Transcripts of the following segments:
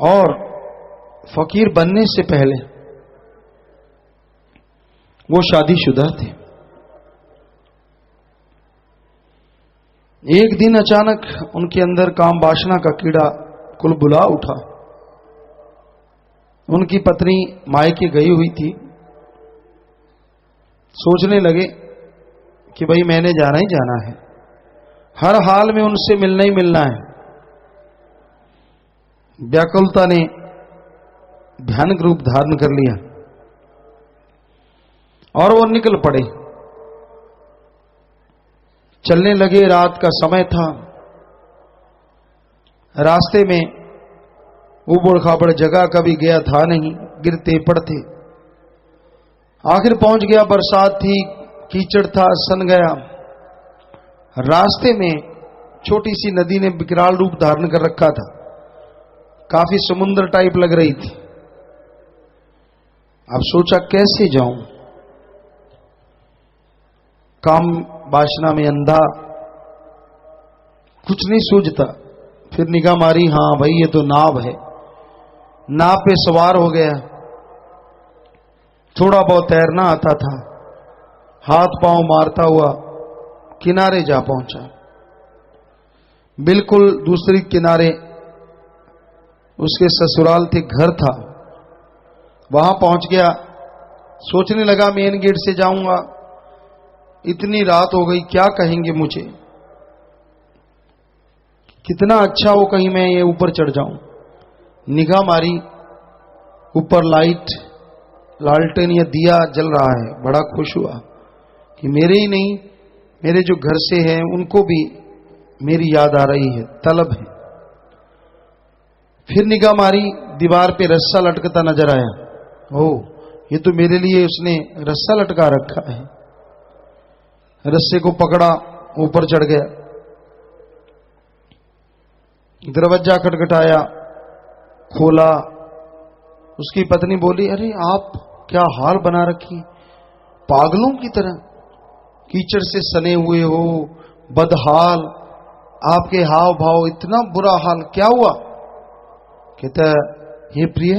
और फकीर बनने से पहले वो शादीशुदा थे। एक दिन अचानक उनके अंदर काम वासना का कीड़ा कुलबुला उठा। उनकी पत्नी मायके गई हुई थी। सोचने लगे कि भाई मैंने जाना ही जाना है, हर हाल में उनसे मिलना ही मिलना है। व्याकुलता ने भयानक रूप धारण कर लिया और वो निकल पड़े। चलने लगे। रात का समय था। रास्ते में उबड़ खाबड़ जगह कभी गया था नहीं, गिरते पड़ते। आखिर पहुंच गया। बरसात थी, कीचड़ था, सन गया। रास्ते में छोटी सी नदी ने विकराल रूप धारण कर रखा था। काफी समुद्र टाइप लग रही थी। अब सोचा कैसे जाऊं, काम वासना में अंधा, कुछ नहीं सूझता। फिर निगाह मारी, हां भाई ये तो नाव है। नाव पे सवार हो गया। थोड़ा बहुत तैरना आता था। हाथ पांव मारता हुआ किनारे जा पहुंचा। बिल्कुल दूसरी किनारे उसके ससुराल थे, घर था। वहां पहुंच गया। सोचने लगा मेन गेट से जाऊंगा, इतनी रात हो गई, क्या कहेंगे मुझे। कितना अच्छा हो कहीं मैं ये ऊपर चढ़ जाऊं। निगाह मारी, ऊपर लाइट, लालटेन या दिया जल रहा है। बड़ा खुश हुआ कि मेरे ही नहीं, मेरे जो घर से हैं उनको भी मेरी याद आ रही है, तलब है। फिर निगाह मारी, दीवार पे रस्सा लटकता नजर आया। ओह, ये तो मेरे लिए उसने रस्सा लटका रखा है। रस्से को पकड़ा, ऊपर चढ़ गया। दरवाजा खटखटाया, खोला। उसकी पत्नी बोली, अरे आप क्या हाल बना रखी, पागलों की तरह कीचड़ से सने हुए हो, बदहाल, आपके हाव भाव इतना बुरा हाल, क्या हुआ। कहता, हे प्रिय,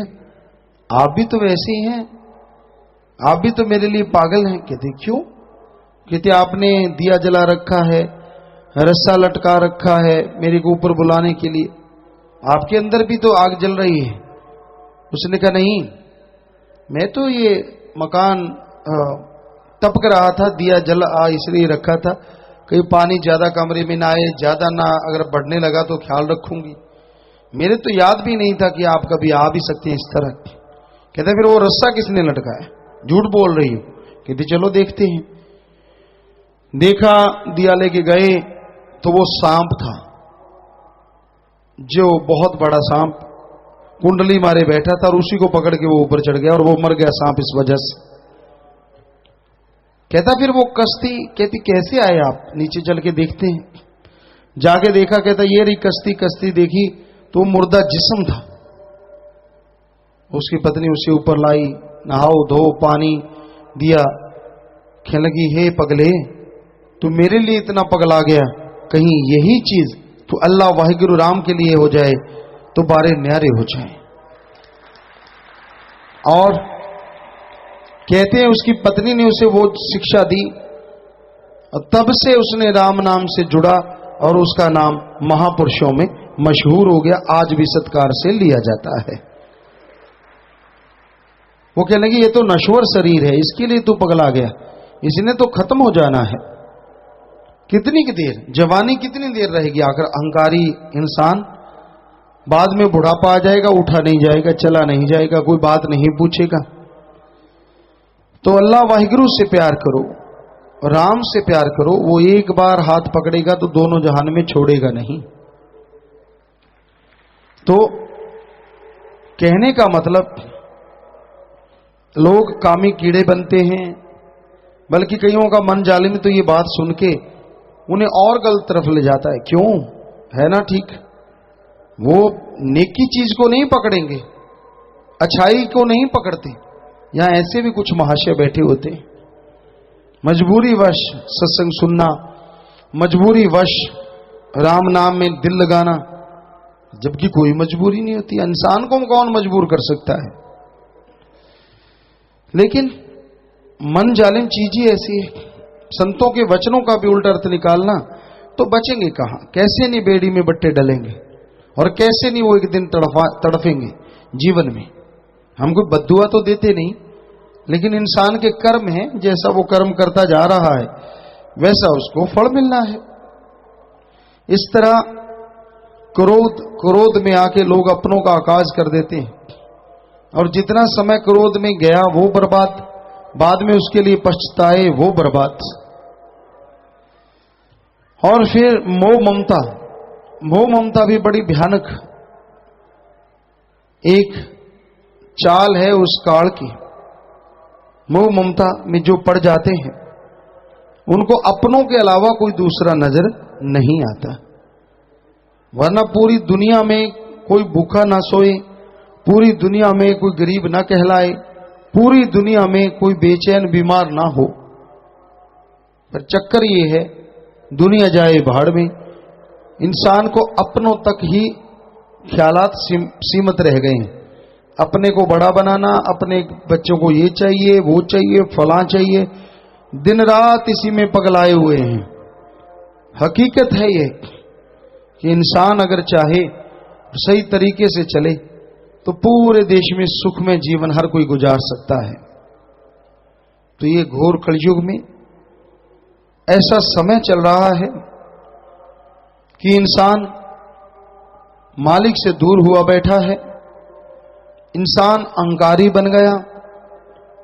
आप भी तो वैसे ही हैं, आप भी तो मेरे लिए पागल हैं। कहते, क्यों। कहते, आपने दिया जला रखा है, रस्सा लटका रखा है मेरे को ऊपर बुलाने के लिए, आपके अंदर भी तो आग जल रही है। उसने कहा, नहीं, मैं तो ये मकान टपक रहा था, दिया जला इसलिए रखा था, कहीं पानी ज्यादा कमरे में ना आए, ज्यादा ना अगर बढ़ने लगा तो ख्याल रखूंगी। मेरे तो याद भी नहीं था कि आप कभी आ भी सकते हैं इस तरह। कहते, फिर वो रस्सा किसने लटकाया, झूठ बोल रही हो। कहते, चलो देखते हैं। देखा, दिया लेके गए तो वो सांप था, जो बहुत बड़ा सांप कुंडली मारे बैठा था, और उसी को पकड़ के वो ऊपर चढ़ गया और वो मर गया सांप इस वजह से। कहता, फिर वो कश्ती। कहती, कैसे आए आप, नीचे चल के देखते हैं। जाके देखा, कहता, ये रही कश्ती। कश्ती देखी तो मुर्दा जिस्म था। उसकी पत्नी उसे ऊपर लाई, नहाओ धो, पानी दिया। कहने लगी, हे पगले, तू मेरे लिए इतना पगला गया, कहीं यही चीज तो अल्लाह वाहिगुरु राम के लिए हो जाए तो बारे न्यारे हो जाए। और कहते हैं उसकी पत्नी ने उसे वो शिक्षा दी, और तब से उसने राम नाम से जुड़ा और उसका नाम महापुरुषों में मशहूर हो गया, आज भी सत्कार से लिया जाता है। वो कहने लगी, ये तो नश्वर शरीर है, इसके लिए तू पगला गया, इसने तो खत्म हो जाना है। कितनी की देर, जवानी कितनी देर रहेगी। आखिर अहंकारी इंसान बाद में बुढ़ापा आ जाएगा, उठा नहीं जाएगा, चला नहीं जाएगा, कोई बात नहीं पूछेगा। तो अल्लाह वाहिगुरु से प्यार करो, राम से प्यार करो। वो एक बार हाथ पकड़ेगा तो दोनों जहान में छोड़ेगा नहीं। तो कहने का मतलब, लोग कामी कीड़े बनते हैं, बल्कि कईयों का मन जालिम तो ये बात सुन के उन्हें और गलत तरफ ले जाता है। क्यों, है ना ठीक। वो नेकी चीज को नहीं पकड़ेंगे, अच्छाई को नहीं पकड़ते। यहां ऐसे भी कुछ महाशय बैठे होते हैं, मजबूरी वश सत्संग सुनना, मजबूरी वश राम नाम में दिल लगाना, जबकि कोई मजबूरी नहीं होती। इंसान को कौन मजबूर कर सकता है? लेकिन मन जालिम चीज ही ऐसी है। संतों के वचनों का भी उल्टा अर्थ निकालना तो बचेंगे कहां? कैसे नहीं बेड़ी में बट्टे डलेंगे और कैसे नहीं वो एक दिन तड़फेंगे जीवन में। हम कोई बद्दुआ तो देते नहीं, लेकिन इंसान के कर्म हैं, जैसा वो कर्म करता जा रहा है वैसा उसको फल मिलना है। इस तरह क्रोध में आके लोग अपनों का आकाश कर देते हैं, और जितना समय क्रोध में गया वो बर्बाद, बाद में उसके लिए पछताए वो बर्बाद। और फिर मोह ममता भी बड़ी भयानक एक चाल है उस काल की। मोह ममता में जो पड़ जाते हैं उनको अपनों के अलावा कोई दूसरा नजर नहीं आता, वरना पूरी दुनिया में कोई भूखा ना सोए, पूरी दुनिया में कोई गरीब ना कहलाए, पूरी दुनिया में कोई बेचैन बीमार ना हो। पर चक्कर ये है, दुनिया जाए भाड़ में, इंसान को अपनों तक ही ख्यालात सीमित रह गए हैं। अपने को बड़ा बनाना, अपने बच्चों को ये चाहिए वो चाहिए फलां चाहिए, दिन रात इसी में पगलाए हुए हैं। हकीकत है ये कि इंसान अगर चाहे सही तरीके से चले तो पूरे देश में सुख में जीवन हर कोई गुजार सकता है। तो ये घोर कलयुग में ऐसा समय चल रहा है कि इंसान मालिक से दूर हुआ बैठा है, इंसान अहंकारी बन गया।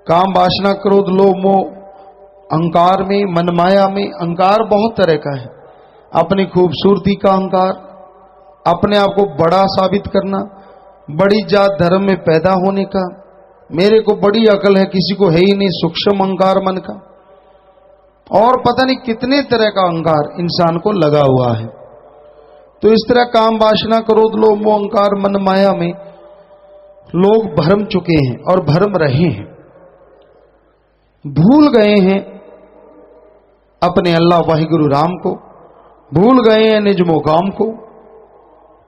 काम वासना क्रोध लोभ मोह अहंकार में, मनमाया में अहंकार बहुत तरह का है। अपनी खूबसूरती का अहंकार, अपने आप को बड़ा साबित करना, बड़ी जात धर्म में पैदा होने का, मेरे को बड़ी अकल है किसी को है ही नहीं, सूक्ष्म अहंकार मन का, और पता नहीं कितने तरह का अहंकार इंसान को लगा हुआ है। तो इस तरह काम वासना क्रोध लोभ मोह अहंकार मन माया में लोग भरम चुके हैं और भरम रहे हैं, भूल गए हैं अपने अल्लाह वाहिगुरु राम को, भूल गए हैं निज मुकाम को,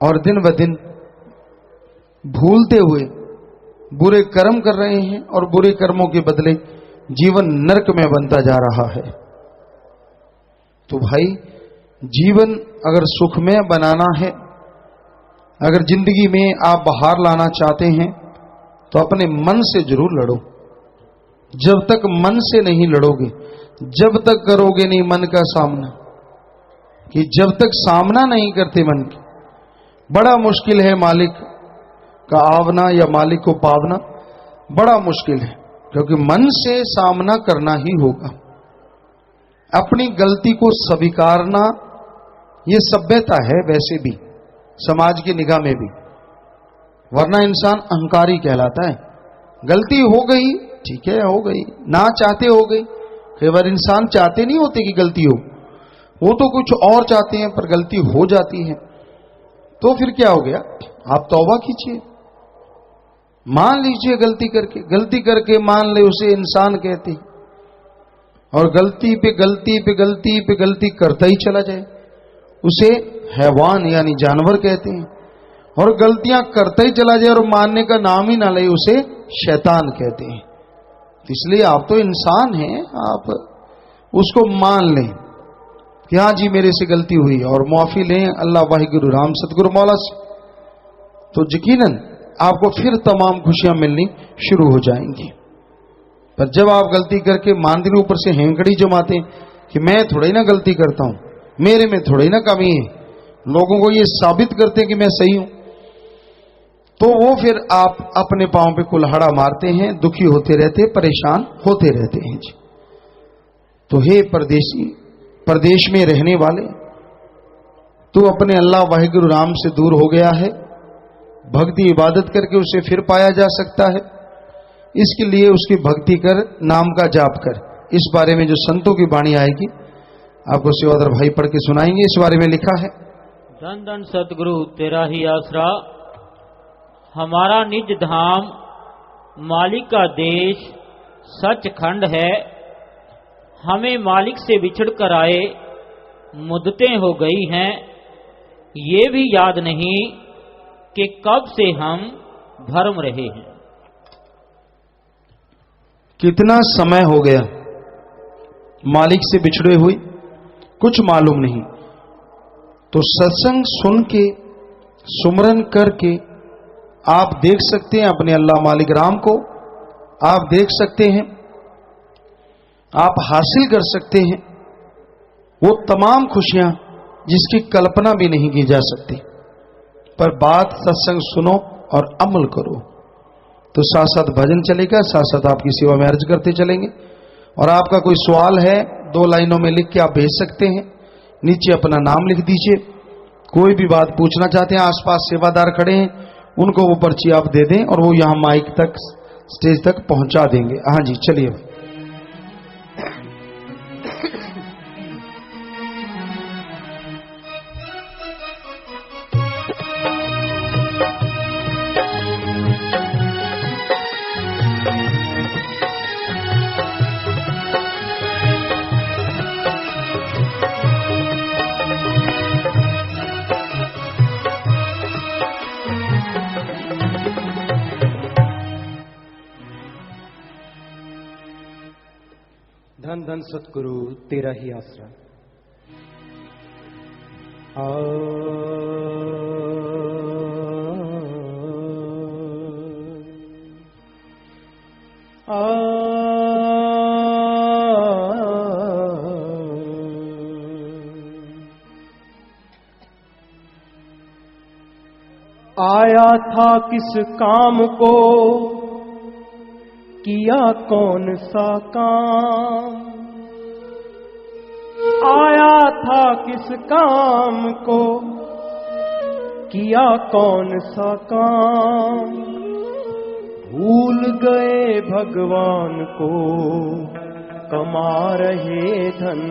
और दिन ब दिन भूलते हुए बुरे कर्म कर रहे हैं, और बुरे कर्मों के बदले जीवन नरक में बनता जा रहा है। तो भाई, जीवन अगर सुखमय बनाना है, अगर जिंदगी में आप बाहर लाना चाहते हैं, तो अपने मन से जरूर लड़ो। जब तक मन से नहीं लड़ोगे, जब तक करोगे नहीं मन का सामना, कि जब तक सामना नहीं करते मन की, बड़ा मुश्किल है मालिक का आवना या मालिक को पावना, बड़ा मुश्किल है। क्योंकि मन से सामना करना ही होगा। अपनी गलती को स्वीकारना ये सभ्यता है वैसे भी, समाज की निगाह में भी, वरना इंसान अहंकारी कहलाता है। गलती हो गई ठीक है, हो गई, ना चाहते हो गई। कई बार इंसान चाहते नहीं होते कि गलती हो, वो तो कुछ और चाहते हैं, पर गलती हो जाती है। तो फिर क्या हो गया? आप तौबा कीजिए, मान लीजिए गलती करके मान ले, उसे इंसान कहते। और गलती पे गलती पे गलती पे गलती करता ही चला जाए, उसे हैवान यानी जानवर कहते हैं। और गलतियां करता ही चला जाए और मानने का नाम ही ना ले, उसे शैतान कहते हैं। तो इसलिए आप तो इंसान हैं, आप उसको मान लें कि हाँ जी मेरे से गलती हुई, और माफी लें अल्लाह वाहिगुरु राम सतगुरु मौला से, तो यकीनन आपको फिर तमाम खुशियां मिलनी शुरू हो जाएंगी। पर जब आप गलती करके मानदिन ऊपर से हेंकड़ी जमाते कि मैं थोड़ा ही ना गलती करता हूं, मेरे में थोड़ा ही ना कमी है, लोगों को ये साबित करते हैं कि मैं सही हूं, तो वो फिर आप अपने पांव पे कुल्हाड़ा मारते हैं, दुखी होते रहते, परेशान होते रहते हैं जी। तो हे परदेशी, परदेश में रहने वाले, तू अपने अल्लाह वाहिगुरु राम से दूर हो गया है। भक्ति इबादत करके उसे फिर पाया जा सकता है, इसके लिए उसकी भक्ति कर, नाम का जाप कर। इस बारे में जो संतों की वाणी आएगी आपको सेवादार भाई पढ़ के सुनाएंगे। इस बारे में लिखा है, धन धन सतगुरु तेरा ही आसरा, हमारा निज धाम मालिक का देश सचखंड है। हमें मालिक से बिछड़ कर आए मुद्दतें हो गई हैं, ये भी याद नहीं कि कब से हम भरम रहे हैं। कितना समय हो गया मालिक से बिछड़े हुए, कुछ मालूम नहीं। तो सत्संग सुन के, सुमरन करके आप देख सकते हैं अपने अल्लाह मालिक राम को, आप देख सकते हैं, आप हासिल कर सकते हैं वो तमाम खुशियां जिसकी कल्पना भी नहीं की जा सकती। पर बात सत्संग सुनो और अमल करो। तो साथ साथ भजन चलेगा, साथ साथ आपकी सेवा में अर्ज करते चलेंगे। और आपका कोई सवाल है 2 लाइनों में लिख के आप भेज सकते हैं, नीचे अपना नाम लिख दीजिए। कोई भी बात पूछना चाहते हैं, आसपास सेवादार खड़े हैं, उनको वो पर्ची आप दे दें और वो यहां माइक तक, स्टेज तक पहुंचा देंगे। हाँ जी, चलिए। धन धन सतगुरु तेरा ही आसरा। आया था किस काम को, किया कौन सा काम। आया था किस काम को, किया कौन सा काम। भूल गए भगवान को, कमा रहे धन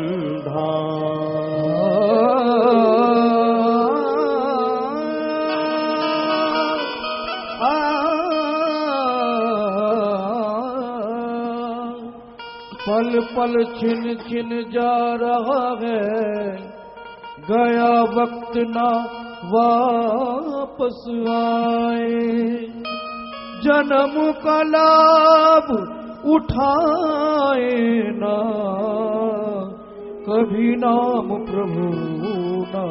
पल पल छिन छिन जा रहा है, गया वक्त ना वापस आए। जन्म का लाभ उठाए ना, कभी नाम प्रभु ना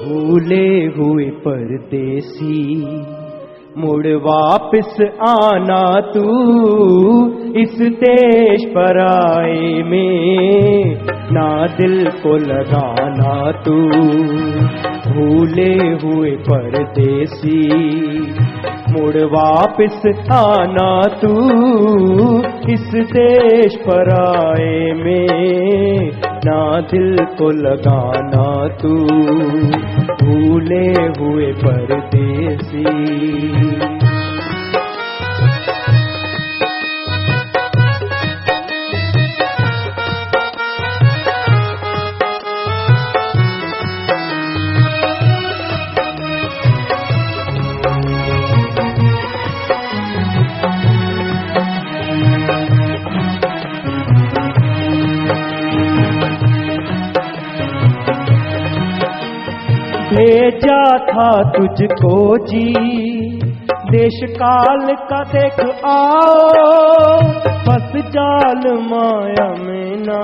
भूले हुए परदेसी, मुड़ वापस आना तू इस देश पर आए में, ना दिल को लगाना तू। भूले हुए परदेसी, मुड़ वापस आना तू इस देश पर आए में, ना दिल को लगाना तू। भूले हुए परदेसी। भेजा था तुझको जी, देश काल का देख आओ। फंस जाल माया में ना,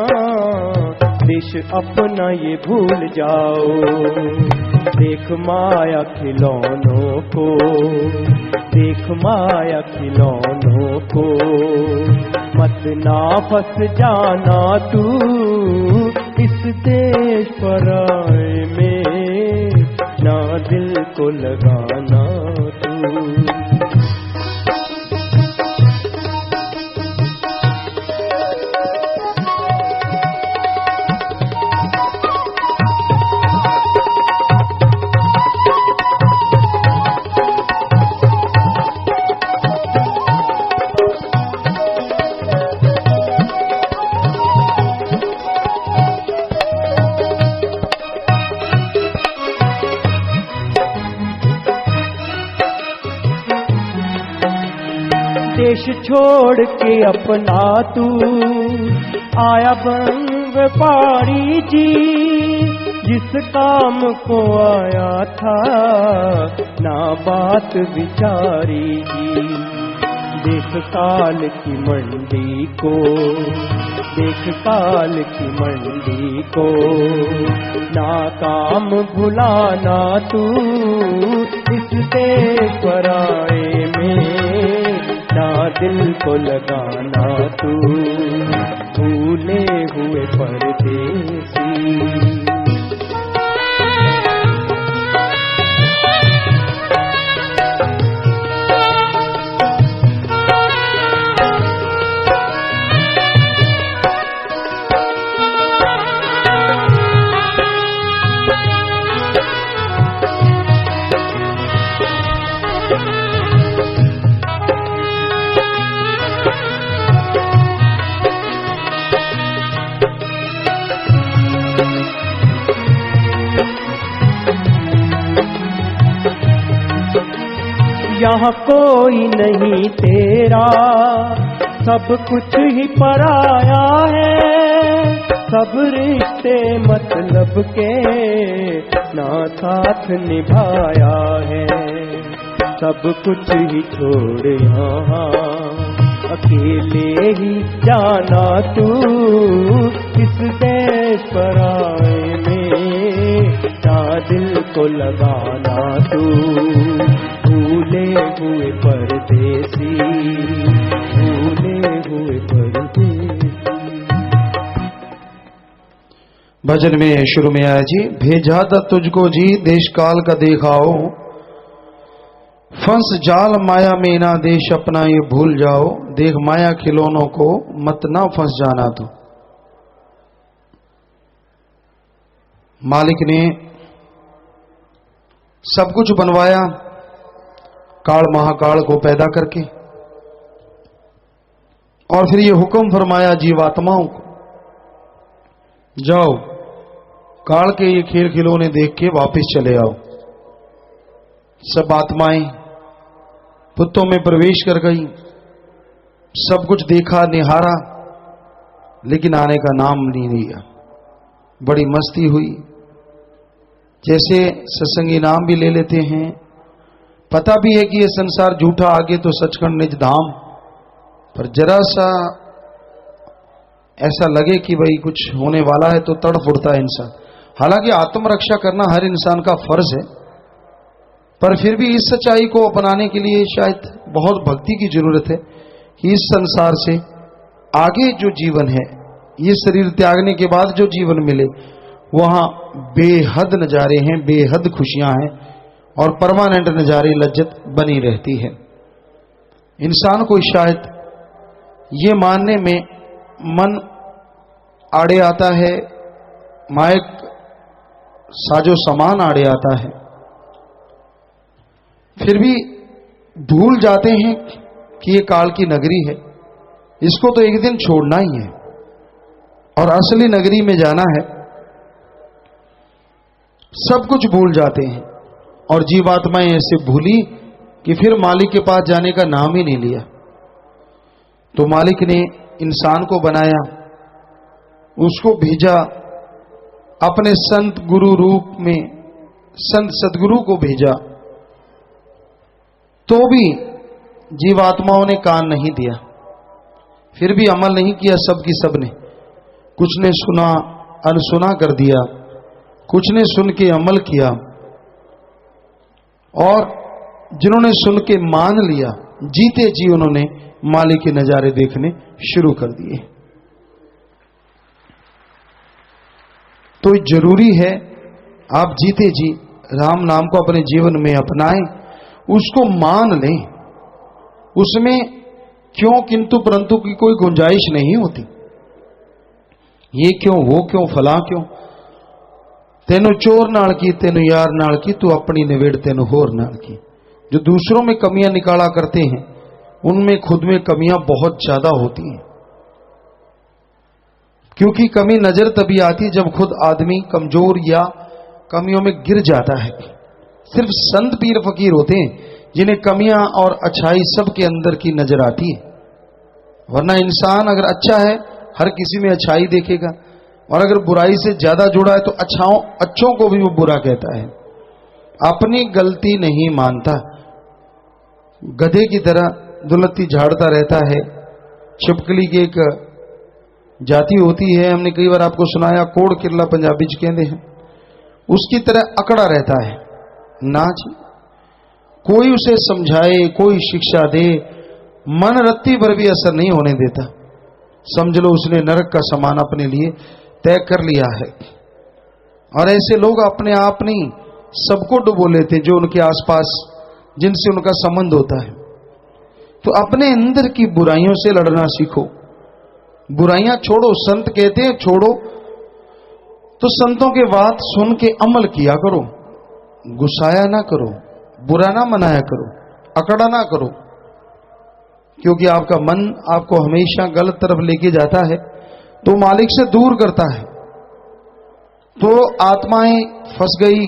देश अपना ये भूल जाओ। देख माया खिलौनों को, देख माया खिलौनों को। मत ना फंस जाना तू इस देश पर आए में, ना दिल को लगाना तू। देश छोड़ के अपना तू आया बन व्यापारी जी। जिस काम को आया था ना बात विचारी। देख काल की मंडी को, देख काल की मंडी को, ना काम भुलाना तू इस देश पराए में, ना दिल को लगाना तू भूले हुए परदेसी। यहाँ कोई नहीं तेरा, सब कुछ ही पराया है। सब रिश्ते मतलब के ना साथ निभाया है। सब कुछ ही छोड़ यहाँ अकेले ही जाना तू इस देश पराए में, ना दिल को लगाना तू भूले हुए परदेसी, भूले हुए परदेसी। भजन में शुरू में आया जी, भेजा था तुझको जी देश काल का देखाओ, फंस जाल माया में ना देश अपना ये भूल जाओ। देख माया खिलौनों को मत ना फंस जाना तो। मालिक ने सब कुछ बनवाया काल महाकाल को पैदा करके, और फिर ये हुक्म फरमाया जीवात्माओं को, जाओ काल के ये खेल खिलौने देख के वापस चले आओ। सब आत्माएं पुत्तों में प्रवेश कर गई, सब कुछ देखा निहारा, लेकिन आने का नाम नहीं लिया। बड़ी मस्ती हुई, जैसे सत्संगी नाम भी ले लेते हैं, पता भी है कि ये संसार झूठा, आगे तो सचखंड निज धाम, पर जरा सा ऐसा लगे कि भाई कुछ होने वाला है तो तड़फ उठता है इंसान। हालांकि आत्मरक्षा करना हर इंसान का फर्ज है, पर फिर भी इस सच्चाई को अपनाने के लिए शायद बहुत भक्ति की जरूरत है कि इस संसार से आगे जो जीवन है, ये शरीर त्यागने के बाद जो जीवन मिले, वहां बेहद नजारे हैं, बेहद खुशियां हैं और परमानेंट नजारे लज्जत बनी रहती है। इंसान को शायद ये मानने में मन आड़े आता है, मायक साजो सामान आड़े आता है, फिर भी भूल जाते हैं कि ये काल की नगरी है, इसको तो एक दिन छोड़ना ही है और असली नगरी में जाना है। सब कुछ भूल जाते हैं और जीवात्माएं ऐसे भूली कि फिर मालिक के पास जाने का नाम ही नहीं लिया। तो मालिक ने इंसान को बनाया, उसको भेजा अपने संत गुरु रूप में, संत सदगुरु को भेजा, तो भी जीवात्माओं ने कान नहीं दिया, फिर भी अमल नहीं किया। सब की सब ने, कुछ ने सुना अनसुना कर दिया, कुछ ने सुन के अमल किया, और जिन्होंने सुन के मान लिया, जीते जी उन्होंने मालिक के नजारे देखने शुरू कर दिए। तो जरूरी है आप जीते जी राम नाम को अपने जीवन में अपनाएं, उसको मान लें, उसमें क्यों किंतु परंतु की कोई गुंजाइश नहीं होती। ये क्यों, वो क्यों, फला क्यों, तेनों चोर नाल की, तेनों यार नाल की, तू अपनी निवेड़ तेनों होर नाल की। जो दूसरों में कमियां निकाला करते हैं, उनमें खुद में कमियां बहुत ज्यादा होती हैं, क्योंकि कमी नजर तभी आती जब खुद आदमी कमजोर या कमियों में गिर जाता है। सिर्फ संत पीर फकीर होते हैं जिन्हें कमियां और अच्छाई सबके अंदर की नजर आती है, वरना इंसान अगर अच्छा है हर किसी में अच्छाई देखेगा, और अगर बुराई से ज्यादा जुड़ा है तो अच्छों को भी वो बुरा कहता है, अपनी गलती नहीं मानता, गधे की तरह दुलत्ती झाड़ता रहता है। छिपकली की एक जाति होती है, हमने कई बार आपको सुनाया, कोड़ किरला पंजाबी च कहते हैं, उसकी तरह अकड़ा रहता है। ना जी, कोई उसे समझाए, कोई शिक्षा दे, मन रत्ती भर भी असर नहीं होने देता। समझ लो उसने नरक का सामान अपने लिए तय कर लिया है। और ऐसे लोग अपने आप नहीं, सबको डुबो लेते हैं जो उनके आसपास, जिनसे उनका संबंध होता है। तो अपने अंदर की बुराइयों से लड़ना सीखो, बुराइयां छोड़ो। संत कहते हैं छोड़ो, तो संतों के बात सुन के अमल किया करो, गुस्साया ना करो, बुरा ना मनाया करो, अकड़ा ना करो, क्योंकि आपका मन आपको हमेशा गलत तरफ लेके जाता है, तो मालिक से दूर करता है। तो आत्माएं फंस गई,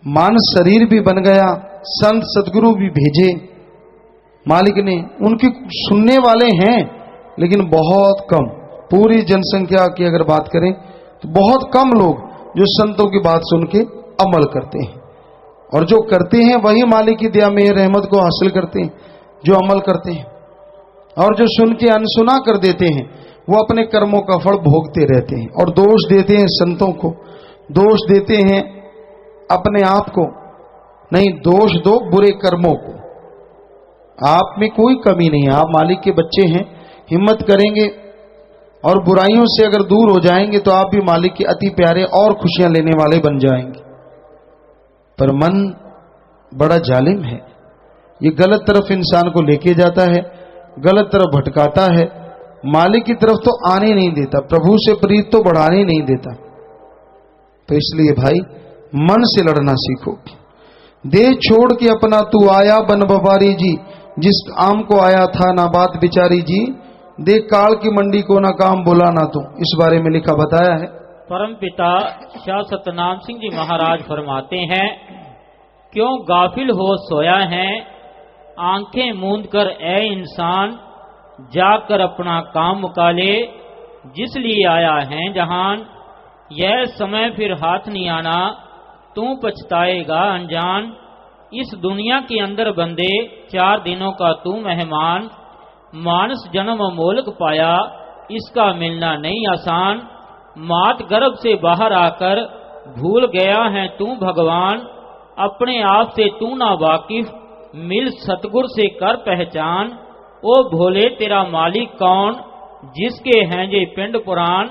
मानस शरीर भी बन गया, संत सदगुरु भी भेजे मालिक ने, उनकी सुनने वाले हैं लेकिन बहुत कम। पूरी जनसंख्या की अगर बात करें तो बहुत कम लोग जो संतों की बात सुन के अमल करते हैं, और जो करते हैं वही मालिक की दया में रहमत को हासिल करते हैं, जो अमल करते हैं। और जो सुन के अनसुना कर देते हैं वो अपने कर्मों का फल भोगते रहते हैं, और दोष देते हैं संतों को, दोष देते हैं अपने आप को। नहीं, दोष दो बुरे कर्मों को, आप में कोई कमी नहीं है, आप मालिक के बच्चे हैं। हिम्मत करेंगे और बुराइयों से अगर दूर हो जाएंगे तो आप भी मालिक के अति प्यारे और खुशियां लेने वाले बन जाएंगे। पर मन बड़ा जालिम है, ये गलत तरफ इंसान को लेके जाता है, गलत तरफ भटकाता है, मालिक की तरफ तो आने नहीं देता, प्रभु से प्रीत तो बढ़ाने नहीं देता। तो इसलिए भाई मन से लड़ना सीखो। दे छोड़ के अपना तू आया बन बबारी जी, जिस आम को आया था ना बात बिचारी जी, दे काल की मंडी को ना काम बोला ना तू। इस बारे में लिखा बताया है। परम पिता शाह सतनाम सिंह जी महाराज फरमाते हैं, क्यों गाफिल हो सोया है, आंखें मूंद कर ए इंसान, जाकर अपना काम मुका ले, जिस लिए आया है जहान, यह समय फिर हाथ नहीं आना, तू पछताएगा अनजान। इस दुनिया के अंदर बंदे 4 दिनों का तू मेहमान, मानस जन्म मोलक पाया, इसका मिलना नहीं आसान। मात गर्भ से बाहर आकर भूल गया है तू भगवान, अपने आप से तू ना वाकिफ, मिल सतगुर से कर पहचान। ओ भोले तेरा मालिक कौन, जिसके हैं ये पिंड पुराण,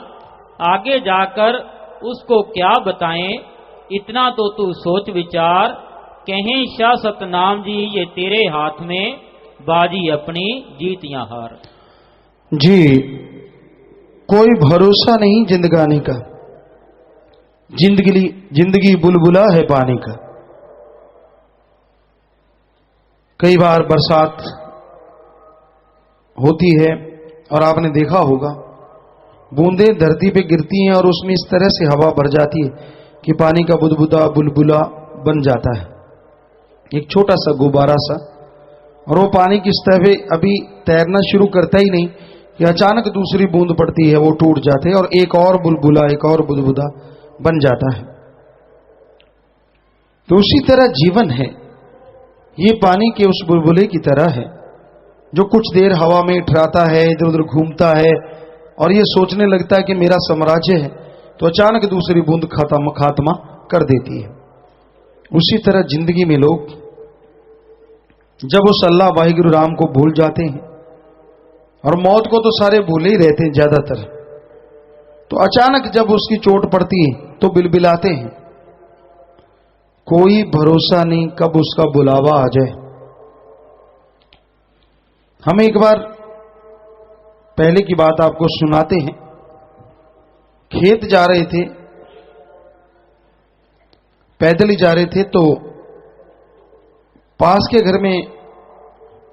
आगे जाकर उसको क्या बताएं, इतना तो तू सोच विचार। कहें शाह सतनाम जी ये तेरे हाथ में, बाजी अपनी जीत या हार। जी, कोई भरोसा नहीं जिंदगानी का, जिंदगी बुलबुला है पानी का। कई बार बरसात होती है और आपने देखा होगा बूंदें धरती पे गिरती हैं और उसमें इस तरह से हवा भर जाती है कि पानी का बुदबुदा बुलबुला बन जाता है, एक छोटा सा गुब्बारा सा। और वो पानी की सतह पे अभी तैरना शुरू करता ही नहीं कि अचानक दूसरी बूंद पड़ती है, वो टूट जाते हैं और एक और बुलबुला, एक और बुदबुदा बन जाता है। तो उसी तरह जीवन है, ये पानी के उस बुलबुले की तरह है जो कुछ देर हवा में ठहराता है, इधर उधर घूमता है और ये सोचने लगता है कि मेरा साम्राज्य है, तो अचानक दूसरी बूंद खात्मा कर देती है। उसी तरह जिंदगी में लोग जब उस अल्लाह वाहिगुरु राम को भूल जाते हैं, और मौत को तो सारे भूले ही रहते हैं ज्यादातर, तो अचानक जब उसकी चोट पड़ती है तो बिलबिलाते हैं। कोई भरोसा नहीं कब उसका बुलावा आ जाए। हम एक बार पहले की बात आपको सुनाते हैं। खेत जा रहे थे, पैदल ही जा रहे थे, तो पास के घर में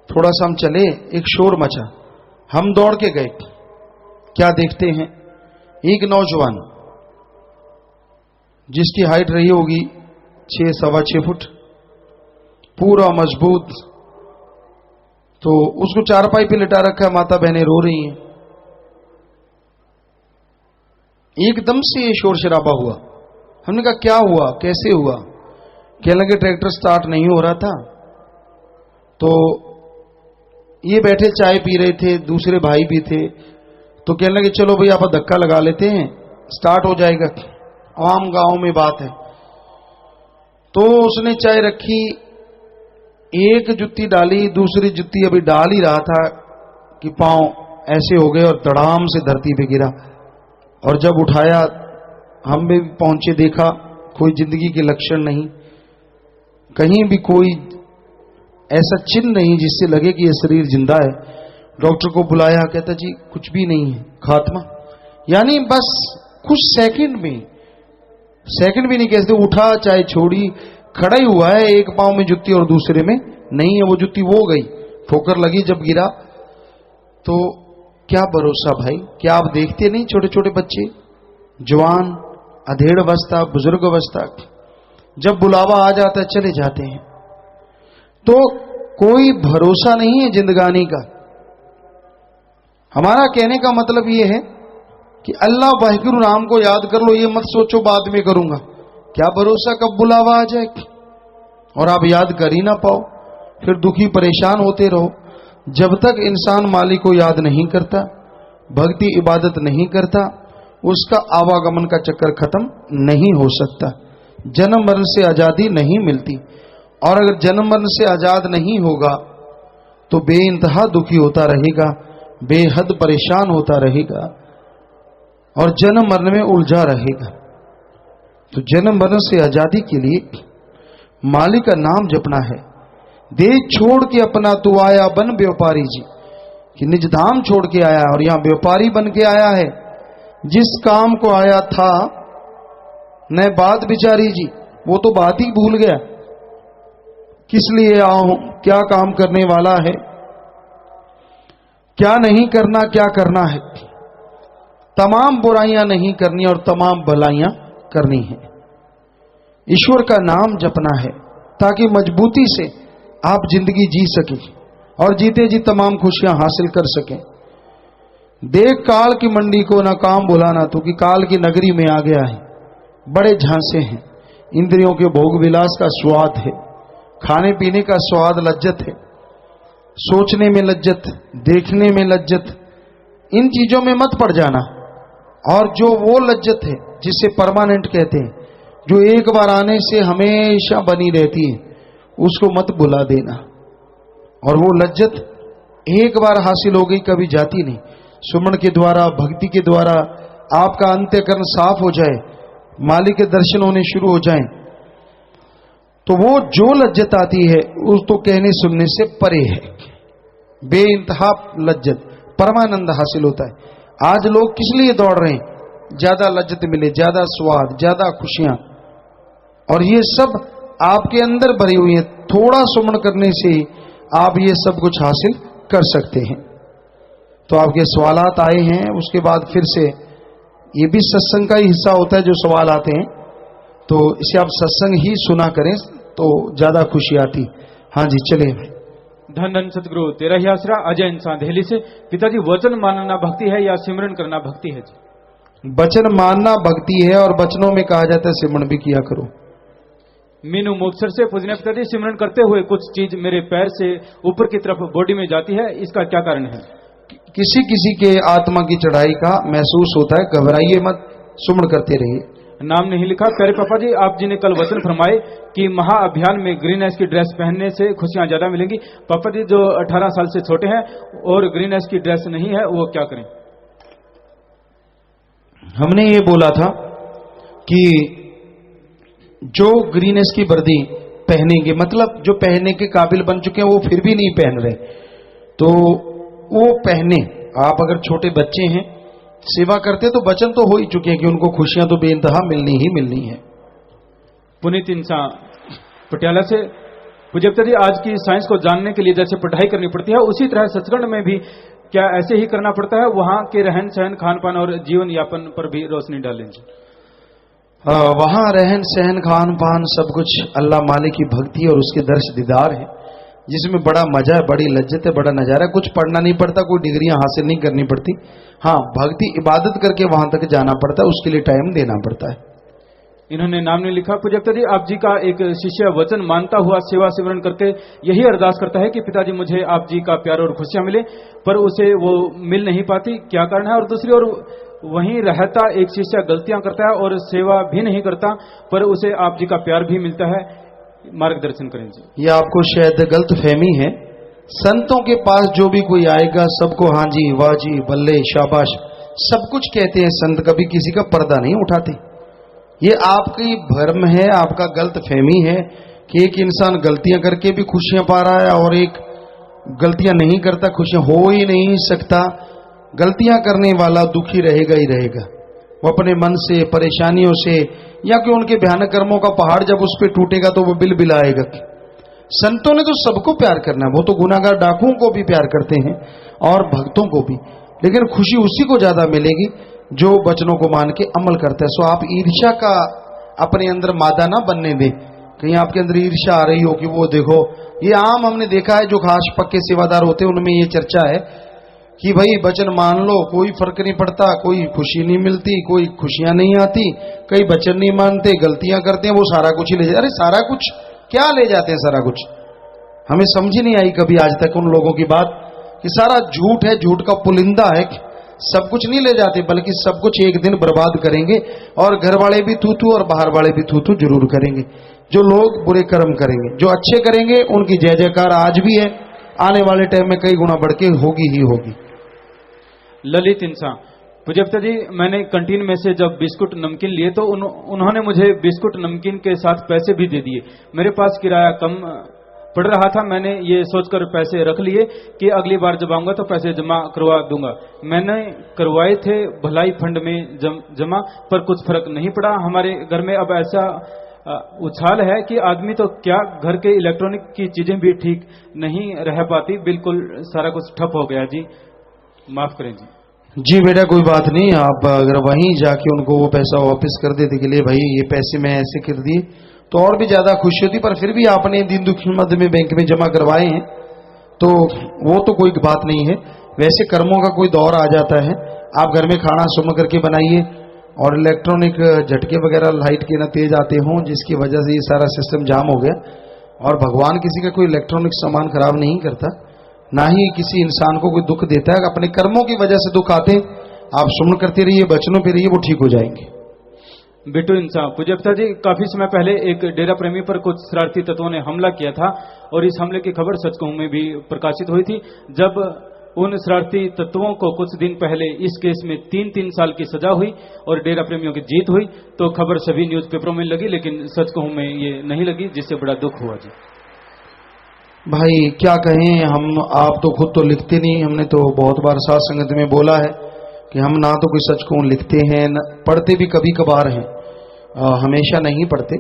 थोड़ा सा हम चले, एक शोर मचा, हम दौड़ के गए। क्या देखते हैं, एक नौजवान जिसकी हाइट रही होगी 6-6.25 फुट, पूरा मजबूत, तो उसको चारपाई पे लिटा रखा है, माता बहनें रो रही हैं। एकदम से ये शोर शराबा हुआ। हमने कहा क्या हुआ, कैसे हुआ? कहने लगे ट्रैक्टर स्टार्ट नहीं हो रहा था। तो ये बैठे चाय पी रहे थे, दूसरे भाई भी थे, तो कहने लगे चलो भाई आप धक्का लगा लेते हैं, स्टार्ट हो जाएगा, आम गांव में बात है। तो उसने चाय रखी, एक जुत्ती डाली, दूसरी जुत्ती अभी डाल ही रहा था कि पांव ऐसे हो गए और धड़ाम से धरती पे गिरा। और जब उठाया, हम भी पहुंचे, देखा कोई जिंदगी के लक्षण नहीं, कहीं भी कोई ऐसा चिन्ह नहीं जिससे लगे कि यह शरीर जिंदा है। डॉक्टर को बुलाया, कहता जी कुछ भी नहीं है, खात्मा। यानी बस कुछ सेकंड भी नहीं कहते, उठा चाहे छोड़ी, खड़ा ही हुआ है, एक पांव में जुत्ती और दूसरे में नहीं है। वो जुत्ती वो गई, ठोकर लगी जब गिरा। तो क्या भरोसा भाई, क्या आप देखते नहीं छोटे छोटे बच्चे, जवान, अधेड़ अवस्था, बुजुर्ग अवस्था, जब बुलावा आ जाता है चले जाते हैं। तो कोई भरोसा नहीं है जिंदगानी का। हमारा कहने का मतलब यह है कि अल्लाह वाहिगुरु नाम को याद कर लो, ये मत सोचो बाद में करूंगा। क्या भरोसा कब बुलावा आ जाए और आप याद कर ही ना पाओ, फिर दुखी परेशान होते रहो। जब तक इंसान मालिक को याद नहीं करता, भक्ति इबादत नहीं करता, उसका आवागमन का चक्कर खत्म नहीं हो सकता। जन्म मरण से आजादी नहीं मिलती, और अगर जन्म मरण से आजाद नहीं होगा तो बेइंतहा दुखी होता रहेगा, बेहद परेशान होता रहेगा और जन्म मरण में उलझा रहेगा। तो जन्म मरण से आजादी के लिए मालिक का नाम जपना है। देश छोड़ के अपना तू आया बन व्यापारी जी, कि निज धाम छोड़ के आया और यहां व्यापारी बन के आया है। जिस काम को आया था न बात बिचारी जी, वो तो बात ही भूल गया, किस लिए आया हूं, क्या काम करने वाला है, क्या नहीं करना, क्या करना है। तमाम बुराइयां नहीं करनी और तमाम भलाइयां करनी है। ईश्वर का नाम जपना है ताकि मजबूती से आप जिंदगी जी सके और जीते जी तमाम खुशियां हासिल कर सकें। देख काल की मंडी को ना काम बुलाना, तो कि काल की नगरी में आ गया है। बड़े झांसे हैं, इंद्रियों के भोग विलास का स्वाद है, खाने पीने का स्वाद लज्जत है, सोचने में लज्जत, देखने में लज्जत। इन चीजों में मत पड़ जाना। और जो वो लज्जत है जिसे परमानेंट कहते हैं, जो एक बार आने से हमेशा बनी रहती है, उसको मत भुला देना। और वो लज्जत एक बार हासिल हो गई, कभी जाती नहीं। सुमन के द्वारा, भक्ति के द्वारा आपका अंतःकरण साफ हो जाए, मालिक के दर्शन होने शुरू हो जाएं, तो वो जो लज्जत आती है उस तो कहने सुनने से परे है। बेइंतहा लज्जत, परमानंद हासिल होता है। आज लोग किस लिए दौड़ रहे हैं? ज्यादा लज्जत मिले, ज्यादा स्वाद, ज्यादा खुशियां, और ये सब आपके अंदर भरी हुई है। थोड़ा सुमन करने से आप ये सब कुछ हासिल कर सकते हैं। तो आपके सवालात आए हैं, उसके बाद फिर से ये भी सत्संग का ही हिस्सा होता है जो सवाल आते हैं, तो इसे आप सत्संग ही सुना करें तो ज्यादा खुशी आती। हाँ जी, चले। धन धन सतगुरु तेरा ही आसरा। अजय इंसान दिल्ली से। पिताजी, वचन मानना भक्ति है या सिमरन करना भक्ति है जी? वचन मानना भक्ति है, और वचनों में कहा जाता है सिमरन भी किया करो। मीनू मुक्तसर से। पूजनीय पिताजी, सिमरन करते हुए कुछ चीज मेरे पैर से ऊपर की तरफ बॉडी में जाती है, इसका क्या कारण है? किसी किसी के आत्मा की चढ़ाई का महसूस होता है, घबराइए मत, सुमन करते रहिए। नाम नहीं लिखा। प्यारे पापा जी, आप जी ने कल वचन फरमाए कि महाअभियान में ग्रीन एस की ड्रेस पहनने से खुशियां ज्यादा मिलेंगी। पापा जी, जो 18 साल से छोटे हैं और ग्रीन एस की ड्रेस नहीं है, वो क्या करें? हमने ये बोला था कि जो ग्रीन एस की वर्दी पहनेंगे, मतलब जो पहनने के काबिल बन चुके हैं, वो फिर भी नहीं पहन रहे, तो वो पहने। आप अगर छोटे बच्चे हैं, सेवा करते, तो वचन तो हो ही चुके हैं कि उनको खुशियां तो बेइंतहा मिलनी ही मिलनी है। पुनीत इंसान पटियाला से। पूज्य पिताजी, आज की साइंस को जानने के लिए जैसे पढ़ाई करनी पड़ती है, उसी तरह सत्संग में भी क्या ऐसे ही करना पड़ता है? वहां के रहन सहन, खान पान और जीवन यापन पर भी रोशनी डालेंगे। वहां रहन सहन, खान पान सब कुछ अल्लाह मालिक की भक्ति और उसके दर्श दीदार है। जिसमें बड़ा मजा है, बड़ी लज्जत है, बड़ा नजारा है। कुछ पढ़ना नहीं पड़ता, कोई डिग्रियां हासिल नहीं करनी पड़ती। हाँ, भक्ति इबादत करके वहां तक जाना पड़ता है, उसके लिए टाइम देना पड़ता है। इन्होंने नाम नहीं लिखा। पूज्यता जी, आप जी का एक शिष्य वचन मानता हुआ सेवा सिमरन करके यही अरदास करता है कि पिताजी मुझे आप जी का प्यार और खुशियां मिले, पर उसे वो मिल नहीं पाती, क्या कारण है? और दूसरी ओर वहीं रहता एक शिष्य गलतियां करता है और सेवा भी नहीं करता, पर उसे आप जी का प्यार भी मिलता है। मार्गदर्शन करें जी। यह आपको शायद गलत फहमी है। संतों के पास जो भी कोई आएगा सबको हाँ जी, वाह जी, बल्ले, शाबाश सब कुछ कहते हैं संत, कभी किसी का पर्दा नहीं उठाते। ये आपकी भ्रम है, आपका गलत फहमी है कि एक इंसान गलतियां करके भी खुशियां पा रहा है और एक गलतियां नहीं करता खुशियां हो ही नहीं सकता। गलतियां करने वाला दुखी रहेगा ही रहेगा, वो अपने मन से, परेशानियों से, या कि उनके भयानक कर्मों का पहाड़ जब उस पर टूटेगा तो वो बिल बिलाएगा। संतों ने तो सबको प्यार करना है, वो तो गुनाहगार डाकुओं को भी प्यार करते हैं और भक्तों को भी, लेकिन खुशी उसी को ज्यादा मिलेगी जो वचनों को मान के अमल करता है। सो आप ईर्ष्या का अपने अंदर मादा ना बनने दें। कहीं आपके अंदर ईर्ष्या आ रही हो कि वो देखो, ये आम हमने देखा है, जो खास पक्के सेवादार होते हैं उनमें ये चर्चा है कि भाई वचन मान लो, कोई फर्क नहीं पड़ता, कोई खुशी नहीं मिलती, कोई खुशियां नहीं आती, कई वचन नहीं मानते, गलतियां करते हैं, वो सारा कुछ ही ले जाते। अरे सारा कुछ क्या ले जाते हैं? सारा कुछ हमें समझ ही नहीं आई कभी आज तक उन लोगों की बात कि सारा झूठ है, झूठ का पुलिंदा है। सब कुछ नहीं ले जाते, बल्कि सब कुछ एक दिन बर्बाद करेंगे, और घर वाले भी थू थू और बाहर वाले भी थू थू जरूर करेंगे। जो लोग बुरे कर्म करेंगे, जो अच्छे करेंगे उनकी जय जयकार आज भी है, आने वाले टाइम में कई गुना बढ़ के होगी ही होगी। ललित इंसान। पूज्यता जी, मैंने कंटीन में से जब बिस्कुट नमकीन लिए तो उन्होंने मुझे बिस्कुट नमकीन के साथ पैसे भी दे दिए। मेरे पास किराया कम पड़ रहा था, मैंने ये सोचकर पैसे रख लिए कि अगली बार जब आऊंगा तो पैसे जमा करवा दूंगा। मैंने करवाए थे भलाई फंड में जमा, पर कुछ फर्क नहीं पड़ा। हमारे घर में अब ऐसा उछाल है कि आदमी तो क्या, घर के इलेक्ट्रॉनिक की चीजें भी ठीक नहीं रह पाती, बिल्कुल सारा कुछ ठप हो गया जी, माफ करें जी। जी बेटा, कोई बात नहीं, आप अगर वहीं जाके उनको वो पैसा वापस कर देते कि ले भाई ये पैसे मैं ऐसे कर दिए, तो और भी ज्यादा खुशी होती। पर फिर भी आपने दीन दुखी मद में बैंक में जमा करवाए हैं तो वो तो कोई बात नहीं है। वैसे कर्मों का कोई दौर आ जाता है, आप घर में खाना सुन करके बनाइए, और इलेक्ट्रॉनिक झटके वगैरह लाइट के ना तेज आते हों जिसकी वजह से ये सारा सिस्टम जाम हो गया। और भगवान किसी का कोई इलेक्ट्रॉनिक सामान खराब नहीं करता, ना ही किसी इंसान को कोई दुख देता है। अपने कर्मों की वजह से दुख आते, आप सुमन करते रहिए, वचनों पे रहिए, वो ठीक हो जाएंगे। बिट्टू इंसान। पूज्यता जी, काफी समय पहले एक डेरा प्रेमी पर कुछ शरारती तत्वों ने हमला किया था, और इस हमले की खबर सच कहूं में भी प्रकाशित हुई थी। जब उन शरारती तत्वों को कुछ दिन पहले इस केस में 3-3 साल की सजा हुई और डेरा प्रेमियों की जीत हुई, तो खबर सभी न्यूज़पेपरों में लगी, लेकिन सच कहूं में ये नहीं लगी, जिससे बड़ा दुख हुआ जी। भाई क्या कहें हम, आप तो खुद तो लिखते नहीं, हमने तो बहुत बार साथ संगत में बोला है कि हम ना तो कोई सच को लिखते हैं, न पढ़ते भी कभी कभार हैं, हमेशा नहीं पढ़ते,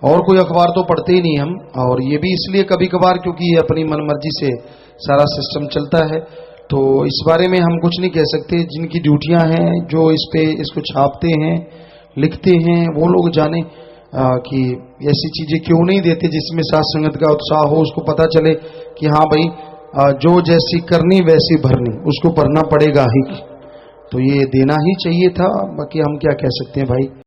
और कोई अखबार तो पढ़ते ही नहीं हम। और ये भी इसलिए कभी कभार क्योंकि ये अपनी मनमर्जी से सारा सिस्टम चलता है, तो इस बारे में हम कुछ नहीं कह सकते। जिनकी ड्यूटियां हैं, जो इस पे इसको छापते हैं, लिखते हैं, वो लोग जाने कि ऐसी चीजें क्यों नहीं देते जिसमें साथ संगत का उत्साह हो, उसको पता चले कि हाँ भाई जो जैसी करनी वैसी भरनी, उसको भरना पड़ेगा ही, तो ये देना ही चाहिए था। बाकी हम क्या कह सकते हैं भाई।